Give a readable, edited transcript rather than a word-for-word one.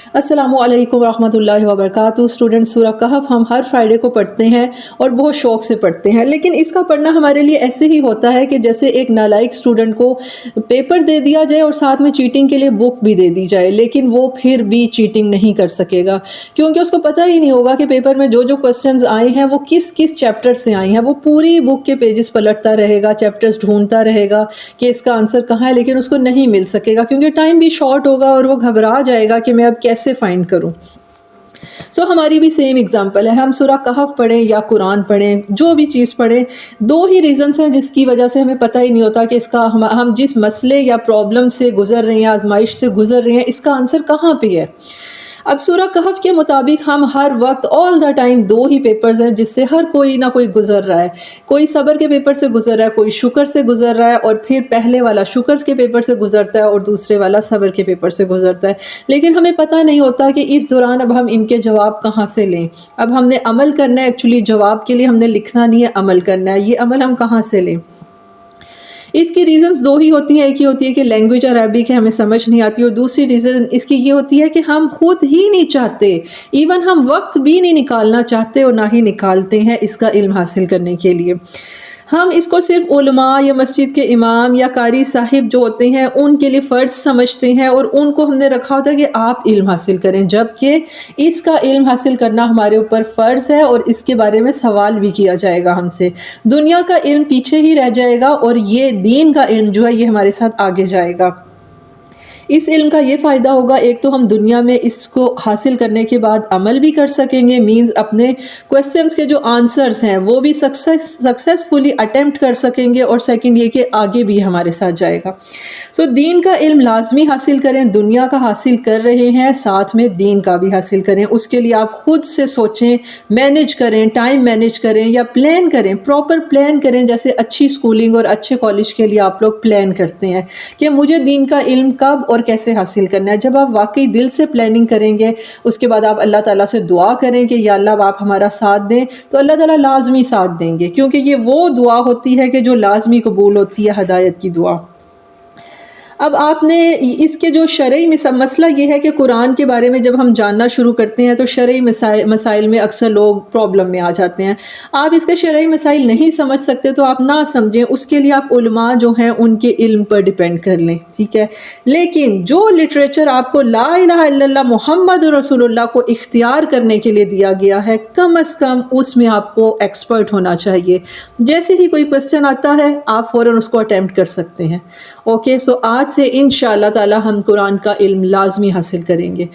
अस्सलामु अलैकुम रहमतुल्लाहि व बरकातुहू। स्टूडेंट सूरह कहफ हम हर फ्राइडे को पढ़ते हैं और बहुत शौक़ से पढ़ते हैं, लेकिन इसका पढ़ना हमारे लिए ऐसे ही होता है कि जैसे एक नालायक स्टूडेंट को पेपर दे दिया जाए और साथ में चीटिंग के लिए बुक भी दे दी जाए, लेकिन वो फिर भी चीटिंग नहीं कर सकेगा क्योंकि उसको पता ही नहीं होगा कि पेपर में जो जो क्वेश्चंस आए हैं वो किस किस चैप्टर से आए हैं। वो पूरी बुक के पेजेस पलटता रहेगा, चैप्टर्स ढूंढता रहेगा कि इसका आंसर कहाँ है, लेकिन उसको नहीं मिल सकेगा क्योंकि टाइम भी शॉर्ट होगा और वो घबरा जाएगा कि मैं अब कैसे फाइंड करूं। हमारी भी सेम एग्जांपल है। हम सूरह कहफ पढ़ें या कुरान पढ़ें, जो भी चीज़ पढ़ें, दो ही रीज़न्स हैं जिसकी वजह से हमें पता ही नहीं होता कि इसका हम जिस मसले या प्रॉब्लम से गुजर रहे हैं, आजमाइश से गुजर रहे हैं, इसका आंसर कहाँ पे है। अब सूरह कहफ के मुताबिक हम हर वक्त ऑल द टाइम दो ही पेपर्स हैं जिससे हर कोई ना कोई गुजर रहा है। कोई सब्र के पेपर से गुजर रहा है, कोई शुक्र से गुजर रहा है, और फिर पहले वाला शुक्र के पेपर से गुजरता है और दूसरे वाला सब्र के पेपर से गुजरता है। लेकिन हमें पता नहीं होता कि इस दौरान अब हम इनके जवाब कहाँ से लें। अब हमने अमल करना है, एक्चुअली जवाब के लिए हमने लिखना नहीं है, अमल करना है। ये अमल हम कहाँ से लें। इसकी रीज़न्स दो ही होती हैं। एक ही होती है कि लैंग्वेज अरबिक है, हमें समझ नहीं आती, और दूसरी रीज़न इसकी ये होती है कि हम खुद ही नहीं चाहते, इवन हम वक्त भी नहीं निकालना चाहते और ना ही निकालते हैं इसका इल्म हासिल करने के लिए। हम इसको सिर्फ उलमा या मस्जिद के इमाम या कारी साहिब जो होते हैं उनके लिए फ़र्ज समझते हैं और उनको हमने रखा होता है कि आप इल्म हासिल करें, जबकि इसका इल्म हासिल करना हमारे ऊपर फ़र्ज़ है और इसके बारे में सवाल भी किया जाएगा हमसे। दुनिया का इल्म पीछे ही रह जाएगा और ये दीन का इल्म जो है ये हमारे साथ आगे जाएगा। इस इल्म का ये फ़ायदा होगा, एक तो हम दुनिया में इसको हासिल करने के बाद अमल भी कर सकेंगे, मींस अपने क्वेश्चंस के जो आंसर्स हैं वो भी सक्सेसफुली अटेम्प्ट कर सकेंगे, और सेकंड ये कि आगे भी हमारे साथ जाएगा। दीन का इल्म लाजमी हासिल करें। दुनिया का हासिल कर रहे हैं, साथ में दीन का भी हासिल करें। उसके लिए आप खुद से सोचें, मैनेज करें, टाइम मैनेज करें या प्लान करें, प्रॉपर प्लान करें। जैसे अच्छी स्कूलिंग और अच्छे कॉलेज के लिए आप लोग प्लान करते हैं कि मुझे दीन का इल्म कब और कैसे हासिल करना है। जब आप वाकई दिल से प्लानिंग करेंगे, उसके बाद आप अल्लाह ताला से दुआ करें कि या अल्लाह आप हमारा साथ दें, तो अल्लाह ताला लाजमी साथ देंगे, क्योंकि ये वो दुआ होती है कि जो लाजमी कबूल होती है, हिदायत की दुआ। अब आपने इसके जो शरई मसला ये है कि कुरान के बारे में जब हम जानना शुरू करते हैं तो शरई मसाइल में अक्सर लोग प्रॉब्लम में आ जाते हैं। आप इसके शरई मसाइल नहीं समझ सकते तो आप ना समझें, उसके लिए आप उलमा जो हैं उनके इल्म पर डिपेंड कर लें, ठीक है। लेकिन जो लिटरेचर आपको ला इलाहा इल्लल्लाह मुहम्मद रसूलुल्लाह को इख्तियार करने के लिए दिया गया है, कम अज़ कम उसमें आपको एक्सपर्ट होना चाहिए। जैसे ही कोई क्वेश्चन आता है आप फ़ौरन उसको अटेम्प्ट कर सकते हैं। ओके, आज से इंशाअल्लाह ताला हम कुरान का इल्म लाजमी हासिल करेंगे।